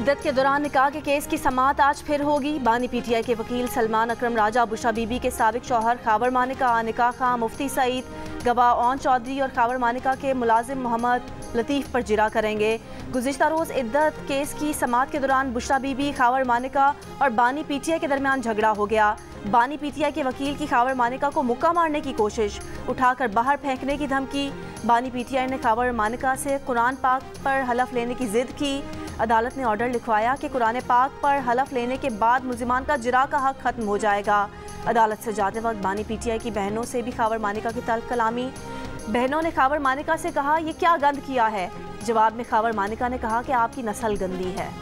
इद्दत के दौरान निकाह के केस की समाअत आज फिर होगी। बानी पीटीआई के वकील सलमान अकरम राजा बुशरा बीबी के साबिक शौहर खावर मानिका, निकाह खां मुफ्ती सईद, गवाह ओन चौधरी और खावर मानिका के मुलाजिम मोहम्मद लतीफ़ पर जिरा करेंगे। गुज़िश्ता रोज़ इद्दत केस की समाअत के दौरान बुशरा बीबी, खावर मानिका और बानी पीटीआई के दरमियान झगड़ा हो गया। बानी पीटीआई के वकील की खावर मानिका को मुक्का मारने की कोशिश, उठाकर बाहर फेंकने की धमकी। बानी पीटीआई ने खावर मानिका से कुरान पाक पर हलफ लेने की जिद की। अदालत ने ऑर्डर लिखवाया कि कुरान पाक पर हलफ लेने के बाद मुल्जिमान का जिरा का हक खत्म हो जाएगा। अदालत से जाते वक्त बानी पीटीआई की बहनों से भी खावर मानिका की तल्ख कलामी। बहनों ने खावर मानिका से कहा, ये क्या गंद किया है। जवाब में खावर मानिका ने कहा कि आपकी नस्ल गंदी है।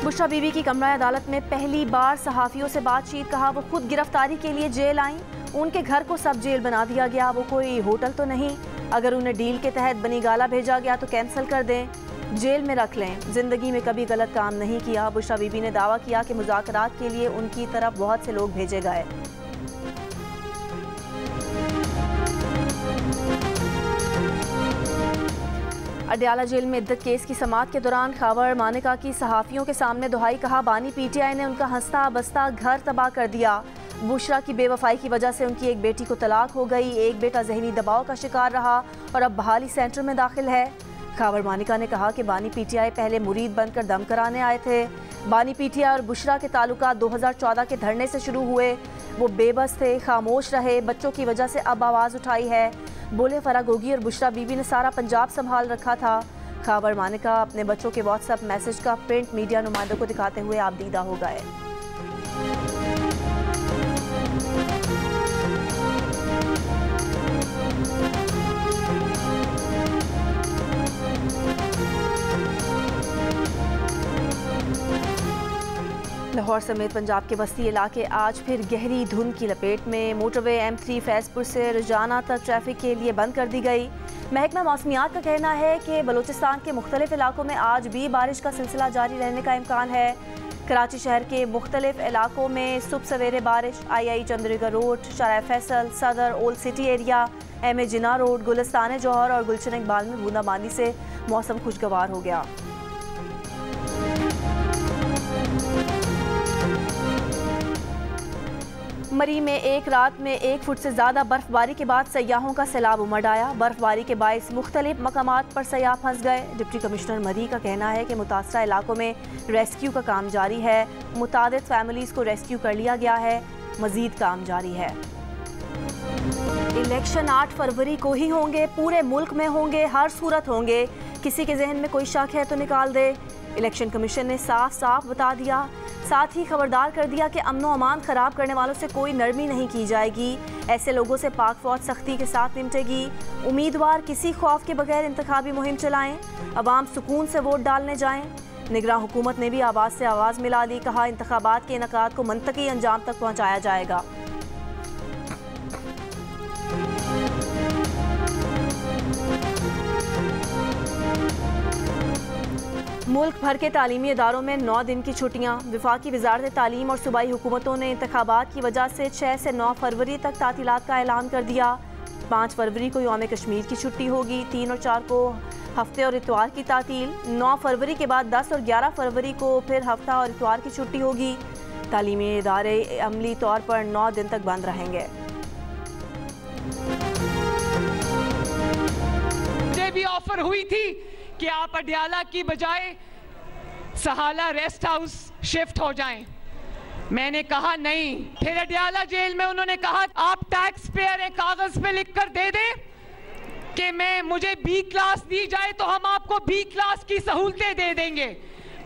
बुशरा बीबी की कमरा अदालत में पहली बार सहाफ़ियों से बातचीत। कहा वो खुद गिरफ्तारी के लिए जेल आईं, उनके घर को सब जेल बना दिया गया, वो कोई होटल तो नहीं। अगर उन्हें डील के तहत बनी गाला भेजा गया तो कैंसिल कर दें, जेल में रख लें। ज़िंदगी में कभी गलत काम नहीं किया। बुशरा बीबी ने दावा किया कि मुज़ाकरात के लिए उनकी तरफ बहुत से लोग भेजे गए। अडयाला जेल में इद्दत केस की समाअत के दौरान खावर मानिका की सहाफ़ियों के सामने दुहाई। कहा बानी पीटीआई ने उनका हंसता बसता घर तबाह कर दिया। बुशरा की बेवफाई की वजह से उनकी एक बेटी को तलाक हो गई, एक बेटा ज़हनी दबाव का शिकार रहा और अब बहाली सेंटर में दाखिल है। खावर मानिका ने कहा कि बानी पीटीआई पहले मुरीद बनकर दम कराने आए थे। बानी पीटीआई और बुशरा के ताल्लुकात 2014 के धरने से शुरू हुए। वो बेबस थे, खामोश रहे, बच्चों की वजह से अब आवाज़ उठाई है। बोले फरागोगी और बुशरा बीबी ने सारा पंजाब संभाल रखा था। खावर मानिका अपने बच्चों के व्हाट्सएप मैसेज का प्रिंट मीडिया नुमाइंदों को दिखाते हुए आबदीदा हो गए। लाहौर समेत पंजाब के वस्ती इलाके आज फिर गहरी धुंध की लपेट में। मोटरवे M3 फैज़पुर से रुजाना तक ट्रैफिक के लिए बंद कर दी गई। महकमा मौसमियात का कहना है कि बलूचिस्तान के मुख्तलिफ इलाकों में आज भी बारिश का सिलसिला जारी रहने का इम्कान है। कराची शहर के मुख्तलिफ इलाकों में सुबह सवेरे बारिश। II चंद्रिगा रोड, शारा फैसल, सदर, ओल्ड सिटी एरिया, MA जिन्ना रोड, गुलिस्तान जौहर और गुलशन इकबाल में बूंदाबांदी से मौसम खुशगवार हो गया। मरी में एक रात में 1 फुट से ज़्यादा बर्फबारी के बाद सयाहों का सैलाब उमड़ आया। बर्फबारी के बायस मुख्तलिफ मकामात पर सयाह फंस गए। डिप्टी कमिश्नर मरी का कहना है कि मुतासरा इलाकों में रेस्क्यू का काम जारी है। मुतादिद फैमिलीज़ को रेस्क्यू कर लिया गया है, मज़ीद काम जारी है। इलेक्शन 8 फरवरी को ही होंगे, पूरे मुल्क में होंगे, हर सूरत होंगे। किसी के जहन में कोई शक है तो निकाल दे। इलेक्शन कमीशन ने साफ साफ बता दिया। साथ ही खबरदार कर दिया कि अमनो अमान ख़राब करने वालों से कोई नरमी नहीं की जाएगी। ऐसे लोगों से पाक फौज सख्ती के साथ निपटेगी। उम्मीदवार किसी खौफ के बगैर इंतखाबी मुहिम चलाएं, अवाम सुकून से वोट डालने जाएं। निगरान हुकूमत ने भी आवाज़ से आवाज़ मिला ली। कहा इंतखाबात के इनकाद को मंतकी अंजाम तक पहुँचाया जाएगा। मुल्क भर के तालीमी इदारों में 9 दिन की छुट्टियां। वफाकी वजारत तालीम और सूबाई हुकूमतों ने इंतखाबात की वजह से 6 से 9 फरवरी तक तातीलात का ऐलान कर दिया। 5 फरवरी को यौम कश्मीर की छुट्टी होगी। 3 और 4 को हफ्ते और इतवार की तातील। 9 फरवरी के बाद 10 और 11 फरवरी को फिर हफ्ता और इतवार की छुट्टी होगी। तालीमी इदारे अमली तौर पर 9 दिन तक बंद रहेंगे। मुझे भी ऑफर हुई थी कि आप अडयाला की बजाय सहाला रेस्ट हाउस शिफ्ट हो जाएं। मैंने कहा नहीं। फिर अडयाला जेल में उन्होंने कहा आप टैक्स पेयर एक कागज पे लिख कर दे दें कि मुझे B क्लास दी जाए तो हम आपको B क्लास की सहूलतें दे देंगे।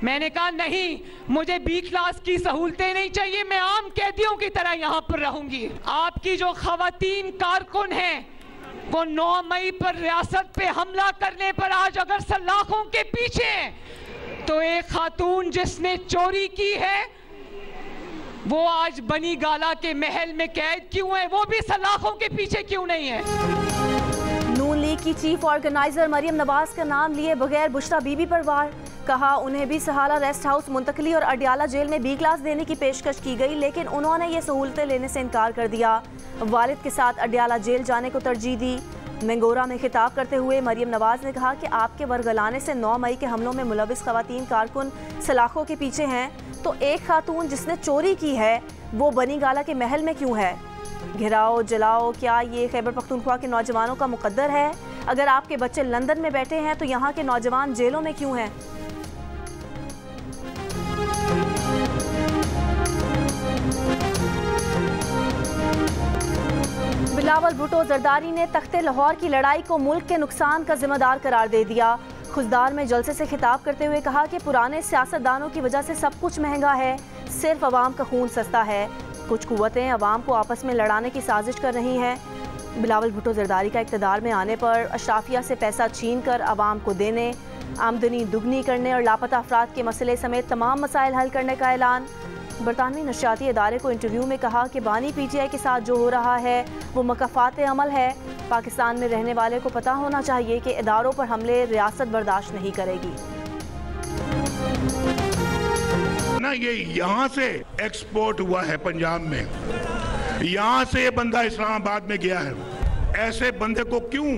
मैंने कहा नहीं, मुझे B क्लास की सहूलतें नहीं चाहिए, मैं आम कैदियों की तरह यहाँ पर रहूंगी। आपकी जो खवातीन कारकुन हैं वो 9 मई पर रियासत पे हमला करने पर आज अगर सलाखों के पीछे हैं तो एक खातून जिसने चोरी की है वो आज बनी गाला के महल में कैद क्यों है, वो भी सलाखों के पीछे क्यों नहीं है। नून लीग की चीफ ऑर्गेनाइजर मरियम नवाज का नाम लिए बगैर बुशरा बीबी पर वार। कहा उन्हें भी सहाला रेस्ट हाउस मुंतकली और अडियाला जेल में बी क्लास देने की पेशकश की गई, लेकिन उन्होंने ये सहूलतें लेने से इनकार कर दिया। वालिद के साथ अडियाला जेल जाने को तरजीह दी। मंगोरा में खिताब करते हुए मरियम नवाज ने कहा कि आपके वरगलाने से 9 मई के हमलों में मुलविस खवातीन कारकुन सलाखों के पीछे हैं, तो एक खातून जिसने चोरी की है वो बनी गाला के महल में क्यों है? घिराओ जलाओ, क्या ये खैबर पख्तूनख्वा के नौजवानों का मुकद्दर है? अगर आपके बच्चे लंदन में बैठे हैं तो यहाँ के नौजवान जेलों में क्यों हैं? बिलावल भुट्टो जरदारी ने तख्ते लाहौर की लड़ाई को मुल्क के नुकसान का जिम्मेदार करार दे दिया। खुजदार में जलसे से खिताब करते हुए कहा कि पुराने सियासतदानों की वजह से सब कुछ महंगा है, सिर्फ अवाम का खून सस्ता है। कुछ कुव्वतें अवाम को आपस में लड़ाने की साजिश कर रही हैं। बिलावल भुट्टो जरदारी का इक़्तिदार में आने पर अशराफिया से पैसा छीन कर अवाम को देने, आमदनी दुगनी करने और लापता अफराद के मसले समेत तमाम मसाइल हल करने का ऐलान। बरतानवी नशियाती इदारे को इंटरव्यू में कहा कि बानी PTI के साथ जो हो रहा है वो मकाफात अमल है। पाकिस्तान में रहने वाले को पता होना चाहिए कि इदारों पर हमले रियासत बर्दाश्त नहीं करेगी। ना ये यहाँ से एक्सपोर्ट हुआ है पंजाब में, यहाँ से ये बंदा इस्लामाबाद में गया है। ऐसे बंदे को क्यों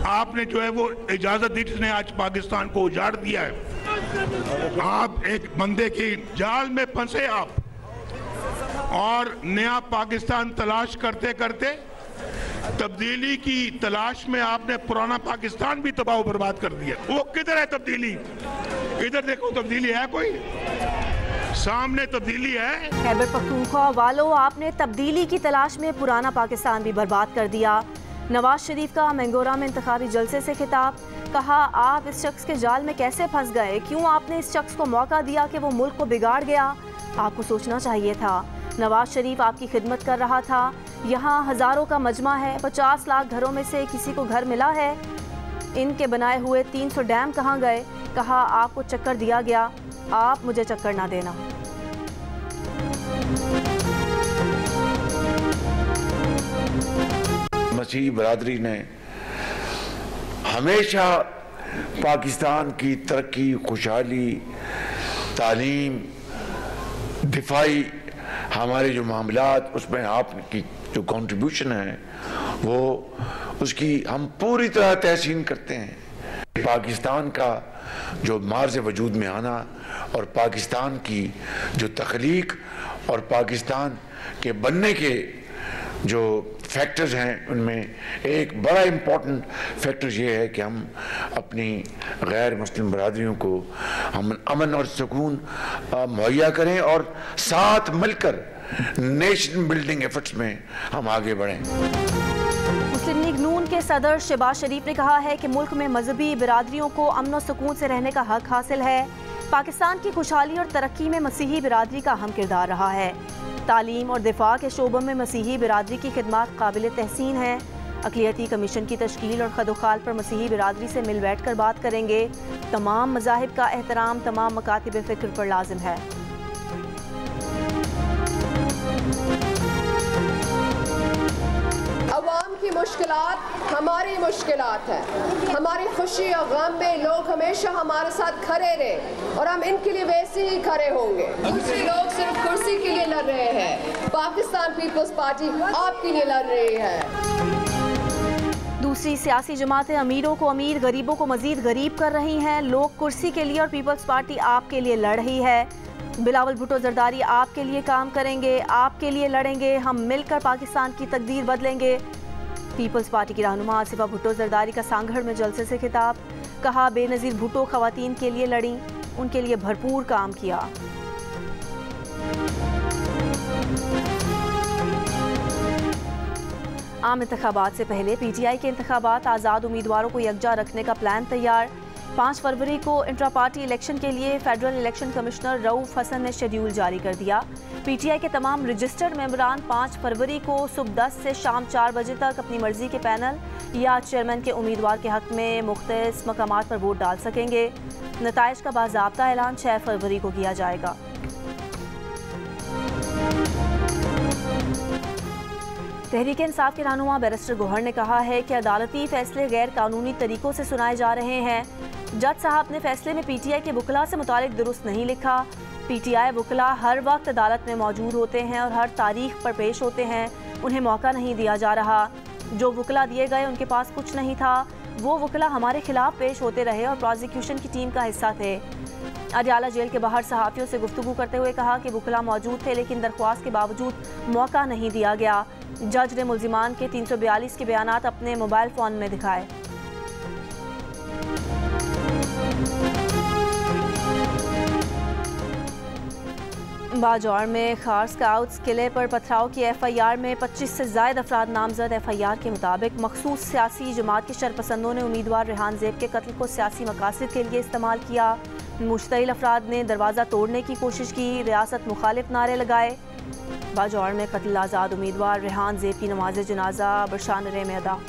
आपने जो है वो इजाजत दी जिसने आज पाकिस्तान को उजाड़ दिया है? आप एक बंदे की जाल में फंसे आप, और नया पाकिस्तान तलाश करते करते तब्दीली की तलाश में आपने पुराना पाकिस्तान भी तबाह बर्बाद कर दिया। वो किधर है तब्दीली? इधर देखो, तब्दीली है कोई? सामने तब्दीली है। खैबर पख्तूनख्वा वालों, आपने तब्दीली की तलाश में पुराना पाकिस्तान भी बर्बाद कर दिया। नवाज शरीफ का मंगोरा में इंतखाबी जलसे से खिताब। कहा आप इस शख्स के जाल में कैसे फंस गए? क्यों आपने इस शख्स को मौका दिया कि वो मुल्क को बिगाड़ गया? आपको सोचना चाहिए था। नवाज शरीफ आपकी खिदमत कर रहा था। यहाँ हज़ारों का मजमा है, 50 लाख घरों में से किसी को घर मिला है? इनके बनाए हुए 300 डैम कहाँ गए? कहा आपको चक्कर दिया गया, आप मुझे चक्कर ना देना। मसीही बरादरी ने हमेशा पाकिस्तान की तरक्की, खुशहाली, तालीम, दिफाई, हमारे जो मामलात, उसमें आपकी जो कंट्रीब्यूशन है वो उसकी हम पूरी तरह तहसीन करते हैं। पाकिस्तान का जो मार्ज़ वजूद में आना और पाकिस्तान की जो तख्लीक और पाकिस्तान के बनने के जो फैक्टर्स हैं, उनमें एक बड़ा इम्पोर्टेंट फैक्टर ये है कि हम अपनी गैर मुस्लिम बरादरियों को हम अमन और सुकून मुहैया करें और साथ मिलकर नेशन बिल्डिंग एफर्ट्स में हम आगे बढ़ें। मुस्लिम लीग नून के सदर शहबाज शरीफ ने कहा है कि मुल्क में मजहबी बिरादरियों को अमन और सुकून से रहने का हक हासिल है। पाकिस्तान की खुशहाली और तरक्की में मसीही बिरादरी का अहम किरदार रहा है। तालीम और दिफा के शोबों में मसीही बिरादरी की खिदमत काबिल तहसीन है। अक़लियती कमीशन की तश्कील और खदोखाल पर मसीही बिरादरी से मिल बैठ कर बात करेंगे। तमाम मज़ाहिब का एहतराम तमाम मकातिब फ़िक्र पर लाजिम है। अवाम की मुश्किलात हमारी मुश्किलात है। हमारी खुशी और गम में लोग हमेशा हमारे साथ खड़े रहे और हम इनके लिए वैसे ही खड़े होंगे। दूसरे लोग सिर्फ कुर्सी के लिए लड़ रहे हैं, पाकिस्तान पीपल्स पार्टी आपके लिए लड़ रही है। दूसरी सियासी जमातें अमीरों को अमीर, गरीबों को मजीद गरीब कर रही हैं। लोग कुर्सी के लिए और पीपल्स पार्टी आपके लिए लड़ रही है। बिलावल भुट्टो जरदारी आपके लिए काम करेंगे, आपके लिए लड़ेंगे, हम मिलकर पाकिस्तान की तकदीर बदलेंगे। पीपल्स पार्टी की रहनुमा आसिफा भुट्टो जरदारी का सांगढ़ में जलसे से खिताब। कहा बेनज़ीर भुट्टो खवातीन के लिए लड़ी, उनके लिए भरपूर काम किया। आम इंतखाबात से पहले PTI के इंतखाबात आज़ाद उम्मीदवारों को यकजा रखने का प्लान तैयार। 5 फरवरी को इंट्रा पार्टी इलेक्शन के लिए federal election commissioner Rauf Hasan ने शेड्यूल जारी कर दिया। PTI के तमाम रजिस्टर्ड मेंबरान 5 फरवरी को सुबह 10 से शाम 4 बजे तक अपनी मर्जी के पैनल या चेयरमैन के उम्मीदवार के हक में मुख्तलिफ मकामात पर वोट डाल सकेंगे। नताइज का बाज़ाब्ता ऐलान 6 फरवरी को किया जाएगा। तहरीक इंसाफ के रहनुमा बैरिस्टर गोहर ने कहा है कि अदालती फैसले गैर कानूनी तरीकों से सुनाए जा रहे हैं। जज साहब ने फैसले में पीटीआई के वकला से मुतालिक दुरुस्त नहीं लिखा। पीटीआई वकला हर वक्त अदालत में मौजूद होते हैं और हर तारीख पर पेश होते हैं, उन्हें मौका नहीं दिया जा रहा। जो वकला दिए गए उनके पास कुछ नहीं था, वो वकला हमारे खिलाफ पेश होते रहे और प्रोसिक्यूशन की टीम का हिस्सा थे। अडयाला जेल के बाहर सहाफ़ियों से गुफ्तगू करते हुए कहा कि वकला मौजूद थे लेकिन दरख्वास्त के बावजूद मौका नहीं दिया गया। जज ने मुल्जिमान के 342 के बयानात अपने मोबाइल फ़ोन में दिखाए। बाजौर में खार स्काउट्स किले पर पथराव की एफआईआर में 25 से ज़ायद अफराद नामजद। एफआईआर के मुताबिक मखसूस सियासी जमात के शरपसंदों ने उम्मीदवार रेहान ज़ेब के कत्ल को सियासी मकासद के लिए इस्तेमाल किया। मुश्तइल अफराद ने दरवाज़ा तोड़ने की कोशिश की, रियासत मुखालिफ नारे लगाए। बाजौर में कत्ल आज़ाद उम्मीदवार रेहान ज़ेब की नमाज जनाजा बरशानरे में अदा।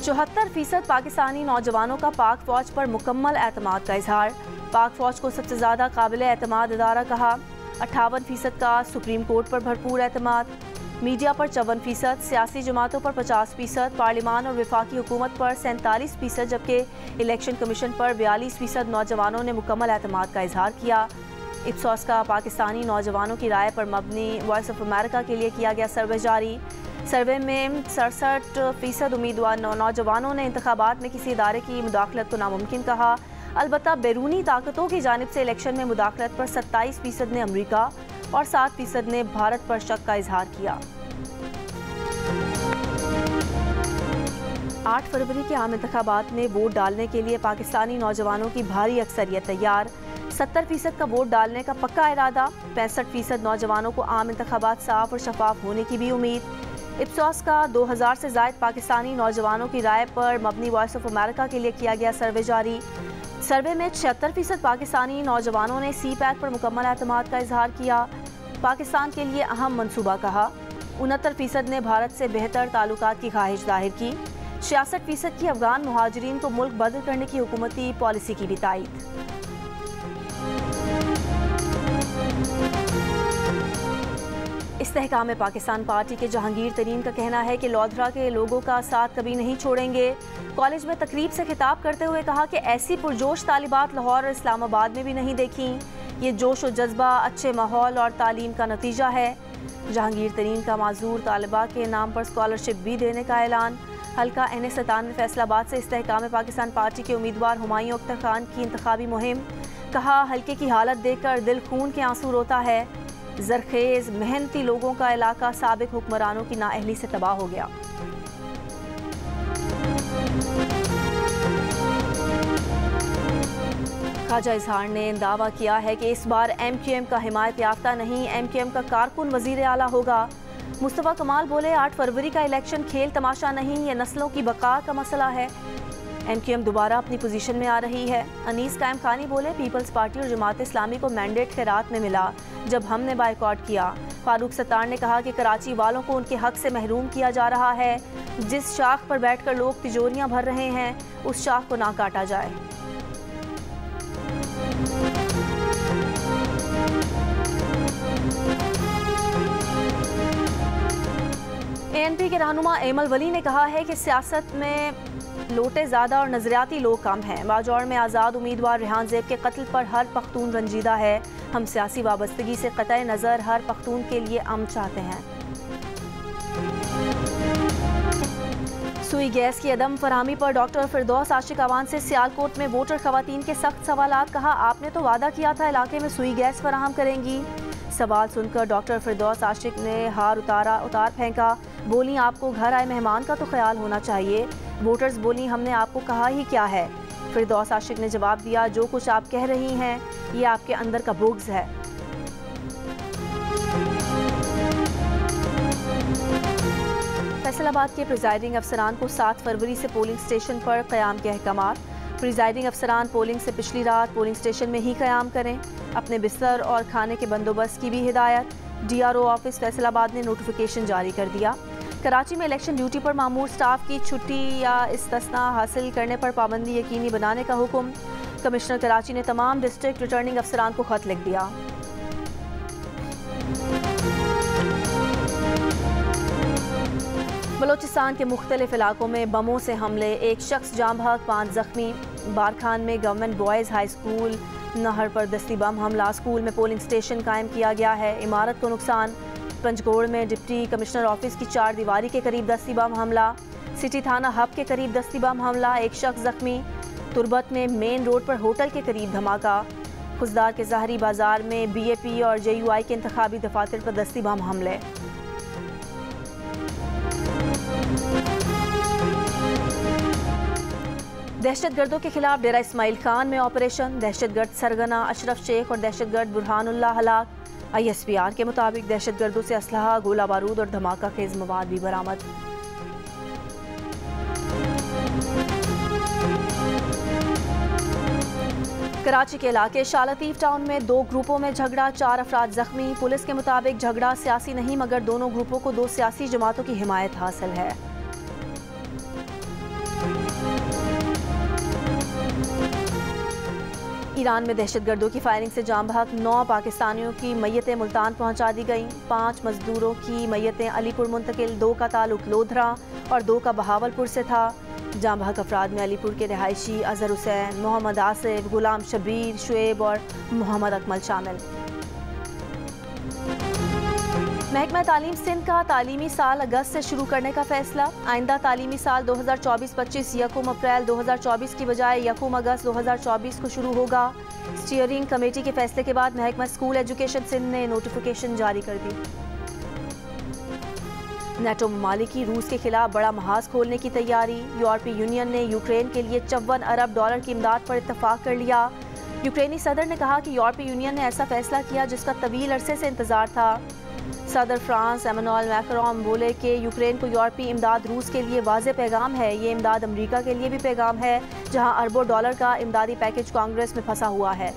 74% पाकिस्तानी नौजवानों का पाक फ़ौज पर मुकम्मल एतमाद का इजहार। पाक फ़ौज को सबसे ज़्यादा काबिल एतमाद इदारा कहा। 58% का सुप्रीम कोर्ट पर भरपूर एतमाद। मीडिया पर 54%, सियासी जमातों पर 50%, पार्लिमान और वफाकी हुकूमत पर 47%, जबकि इलेक्शन कमीशन पर 42% नौजवानों ने मुकम्मल एतमाद का इजहार किया। इप्सॉस का पाकिस्तानी नौजवानों की राय पर मबनी वॉइस ऑफ अमेरिका के लिए किया गया सर्वे जारी। सर्वे में 67% उम्मीदवार नौजवानों ने इंतखाबात में किसी इदारे की मुदाखलत को नामुमकिन कहा। अलबत्ता बैरूनी ताकतों की जानिब से इलेक्शन में मुदाखलत पर 27% ने अमरीका और 7% ने भारत पर शक का इजहार किया। 8 फरवरी के आम इंतखाबात में वोट डालने के लिए पाकिस्तानी नौजवानों की भारी अक्सरियत तैयार। 70% का वोट डालने का पक्का इरादा। 65% नौजवानों को आम इंतखाबात साफ और शफाफ होने की भी उम्मीद। इप्सॉस का 2000 से ज़ायद पाकिस्तानी नौजवानों की राय पर मबनी वॉइस ऑफ अमेरिका के लिए किया गया सर्वे जारी। सर्वे में 76% पाकिस्तानी नौजवानों ने CPAC पर मुकम्मल एतमाद का इजहार किया। पाकिस्तान के लिए अहम मनसूबा कहा। 69% ने भारत से बेहतर ताल्लुकात की ख्वाहिश जाहिर की। 66% की अफगान मुहाजिरीन को मुल्क बदल करने की हुकूमती पॉलिसी की भी तायीद। इस्तेहकाम पाकिस्तान पार्टी के जहांगीर तरीन का कहना है कि लोधरा के लोगों का साथ कभी नहीं छोड़ेंगे। कॉलेज में तकरीब से खिताब करते हुए कहा कि ऐसी पुरजोश तालिबात लाहौर और इस्लामाबाद में भी नहीं देखी। ये जोश और जज्बा अच्छे माहौल और तालीम का नतीजा है। जहांगीर तरीन का माजूर तालिबा के नाम पर स्कॉलरशिप भी देने का ऐलान। हल्का NA97 फैसलाबाद से इस्तेहकाम पाकिस्तान पार्टी के उम्मीदवार हुमायूं अख्तर खान की इंतखाबी मुहिम। कहा, हल्के की हालत देखकर दिल खून के आंसू रोता है। जरखेज मेहनती लोगों का इलाका साबिक हुक्मरानों की नाअहली से तबाह हो गया। ख्वाजा इजहार ने दावा किया है कि इस बार MQM का हिमायत याफ्ता नहीं, MQM का कारकुन वजीर आला होगा। मुस्तफा कमाल बोले, 8 फरवरी का इलेक्शन खेल तमाशा नहीं, ये नस्लों की बका का मसला है। MQM दोबारा अपनी पोजीशन में आ रही है। अनीस कायम खानी बोले, पीपल्स पार्टी और जमात इस्लामी को मैंडेट खैरात में मिला जब हमने बायकॉट किया। फारूक सत्तार ने कहा कि कराची वालों को उनके हक से महरूम किया जा रहा है। जिस शाख पर बैठकर लोग तिजोरियां भर रहे हैं, उस शाख को ना काटा जाए। ANP के रहनुमा एमल वली ने कहा है कि सियासत में लोटे ज़्यादा और नजरियाती लोग कम हैं। बाजौर में आज़ाद उम्मीदवार रेहान ज़ेब के कत्ल पर हर पख्तून रंजीदा है। हम सियासी वाबस्तगी से कतई नज़र हर पख्तून के लिए अमन चाहते हैं। सुई गैस की अदम फरहमी पर डॉक्टर फिरदौस आशिक अवान से सियालकोट में वोटर खवातीन के सख्त सवालात। कहा, आपने तो वादा किया था इलाके में सुई गैस फराहम करेंगी। सवाल सुनकर डॉक्टर फिरदौस आशिक ने हार उतार फेंका। बोली, आपको घर आए मेहमान का तो ख्याल होना चाहिए। वोटर्स बोली, हमने आपको कहा ही क्या है। फिरदौस आशिक ने जवाब दिया, जो कुछ आप कह रही हैं ये आपके अंदर का बुग़्ज़ है। फैसलाबाद के प्रिजाइडिंग अफसरान को 7 फरवरी से पोलिंग स्टेशन पर क़याम के अहकामात। प्रिजाइडिंग अफसरान पोलिंग से पिछली रात पोलिंग स्टेशन में ही क़याम करें। अपने बिस्तर और खाने के बंदोबस्त की भी हिदायत। DRO ऑफिस फैसलाबाद ने नोटिफिकेशन जारी कर दिया। कराची में इलेक्शन ड्यूटी पर मामूर स्टाफ की छुट्टी या इस्तिस्ना हासिल करने पर पाबंदी यकीनी बनाने का हुक्म। कमिश्नर कराची ने तमाम डिस्ट्रिक्ट रिटर्निंग अफसरान को खत लिख दिया। बलोचिस्तान के मुख्तलिफ इलाकों में बमों से हमले, एक शख्स जाम बहक, 5 जख्मी। बारखान में गवर्नमेंट बॉयज़ हाई स्कूल नहर पर दस्ती बम हमला, स्कूल में पोलिंग स्टेशन कायम किया गया है, इमारत को नुकसान। पंजगोड़ में डिप्टी कमिश्नर ऑफिस की 4 दीवारी के करीब दस्ती बम हमला, सिटी थाना हब के करीब दस्ती बम हमला, एक शख्स जख्मी। तुरबत में मेन रोड पर होटल के करीब धमाका। खुजदार के ज़ाहरी बाजार में BAP और JUI के इंतखाबी दफातर पर दस्ती बम हमले। दहशतगर्दों के खिलाफ डेरा इस्माइल खान में ऑपरेशन, दहशतगर्द सरगना अशरफ शेख और दहशतगर्द बुरहानुल्लाह हलाक। ISPR के मुताबिक दहशतगर्दों से असलहा, गोला बारूद और धमाका खेज मवाद भी बरामद। कराची के इलाके शालतीफ टाउन में 2 ग्रुपों में झगड़ा, 4 अफराद जख्मी। पुलिस के मुताबिक झगड़ा सियासी नहीं मगर दोनों ग्रुपों को 2 सियासी जमातों की हिमायत हासिल है। ईरान में दहशतगर्दों की फायरिंग से जाम बहक, 9 पाकिस्तानियों की मैयतें मुल्तान पहुंचा दी गईं, 5 मजदूरों की मैयतें अलीपुर मुंतकिल, 2 का ताल्लुक लोधरा और 2 का बहावलपुर से था। जाम बहक अफराद में अलीपुर के रिहायशी अजहर हुसैन, मोहम्मद आसिफ, गुलाम शबीर, शुएब और मोहम्मद अकमल शामिल। महकमा तालीम सिंध का तालीमी साल अगस्त से शुरू करने का फैसला, आइंदा तालीमी साल 2024-25 1 अप्रैल 2024 की बजाय 1 अगस्त 2024 को शुरू होगा। स्टीयरिंग कमेटी के फैसले के बाद महकमा स्कूल एजुकेशन सिंध ने नोटिफिकेशन जारी कर दी। नेटो ममालिक की रूस के खिलाफ बड़ा महाज खोलने की तैयारी, यूरोपीय यूनियन ने यूक्रेन के लिए $54 अरब की इमदाद पर इत्तफाक कर लिया। यूक्रेनी सदर ने कहा कि यूरोपीय यूनियन ने ऐसा फैसला किया जिसका तवील अरसे से इंतजार था। सदर फ्रांस एमानुएल मैक्रोन बोले कि यूक्रेन को यूरोपीय इमदाद रूस के लिए वाज़े पैगाम है, ये इमदाद अमेरिका के लिए भी पैगाम है जहां अरबों डॉलर का इमदादी पैकेज कांग्रेस में फंसा हुआ है।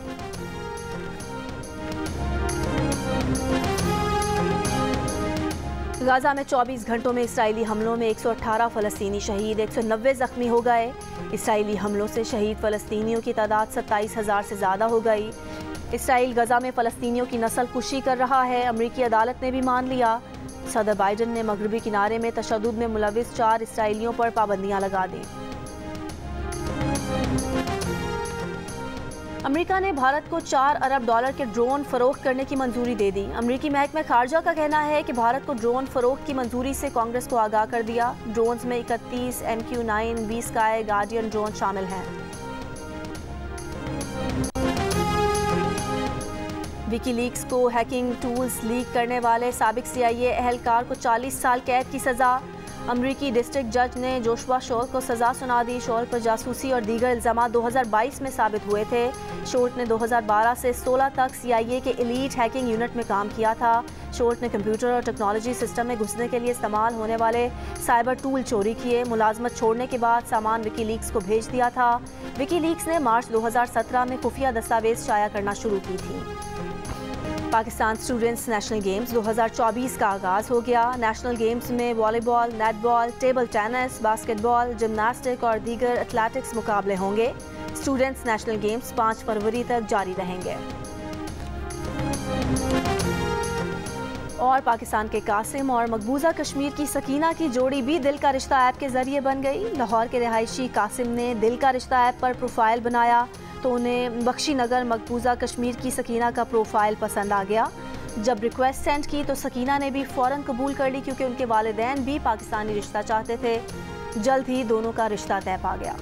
गाजा में 24 घंटों में इसराइली हमलों में 118 फ़लस्तीनी शहीद, 190 ज़ख्मी हो गए। इसराइली हमलों से शहीद फ़लस्तीनियों की तादाद 27,000 से ज़्यादा हो गई। इसराइल गजा में फ़लस्तीनियों की नस्ल कुशी कर रहा है, अमरीकी अदालत ने भी मान लिया। सदर बाइडन ने मगरबी किनारे में तशद्दुद में मुलविस 4 इसराइलियों पर पाबंदियां लगा दी। अमेरिका ने भारत को $4 अरब के ड्रोन फरोख्त करने की मंजूरी दे दी। अमेरिकी महकमा खारजा का कहना है कि भारत को ड्रोन फरोख्त की मंजूरी से कांग्रेस को आगाह कर दिया। ड्रोन्स में 31 MQ-9 B sky guardian drone शामिल हैं। विकीलीक्स को हैकिंग टूल्स लीक करने वाले साबिक CIA एहलकार को 40 साल कैद की सज़ा। अमरीकी डिस्ट्रिक्ट जज ने जोशुआ शोल को सज़ा सुना दी। शोल पर जासूसी और दीगर इल्ज़ाम 2022 में साबित हुए थे। शोल्ट ने 2012 से 16 तक CIA के एलीट हैकिंग यूनिट में काम किया था। शोल्ट ने कंप्यूटर और टेक्नोलॉजी सिस्टम में घुसने के लिए इस्तेमाल होने वाले साइबर टूल चोरी किए। मुलाजमत छोड़ने के बाद सामान विकीलीक्स को भेज दिया था। विकीलीक्स ने मार्च 2017 में खुफिया दस्तावेज शाया करना शुरू की थी। पाकिस्तान स्टूडेंट्स नेशनल गेम्स 2024 का आगाज़ हो गया। नेशनल गेम्स में volleyball, netball, table tennis, basketball, gymnastic और दीगर एथलेटिक्स मुकाबले होंगे। स्टूडेंट्स नेशनल गेम्स 5 फरवरी तक जारी रहेंगे। और पाकिस्तान के कासिम और मकबूजा कश्मीर की सकीना की जोड़ी भी दिल का रिश्ता ऐप के जरिए बन गई। लाहौर के रिहायशी कासिम ने दिल का रिश्ता ऐप पर प्रोफाइल बनाया तो उन्हें बख्शी नगर मकबूजा कश्मीर की सकीना का प्रोफाइल पसंद आ गया। जब रिक्वेस्ट सेंड की तो सकीना ने भी फ़ौरन कबूल कर ली क्योंकि उनके वालिदैन भी पाकिस्तानी रिश्ता चाहते थे। जल्द ही दोनों का रिश्ता तय पा गया।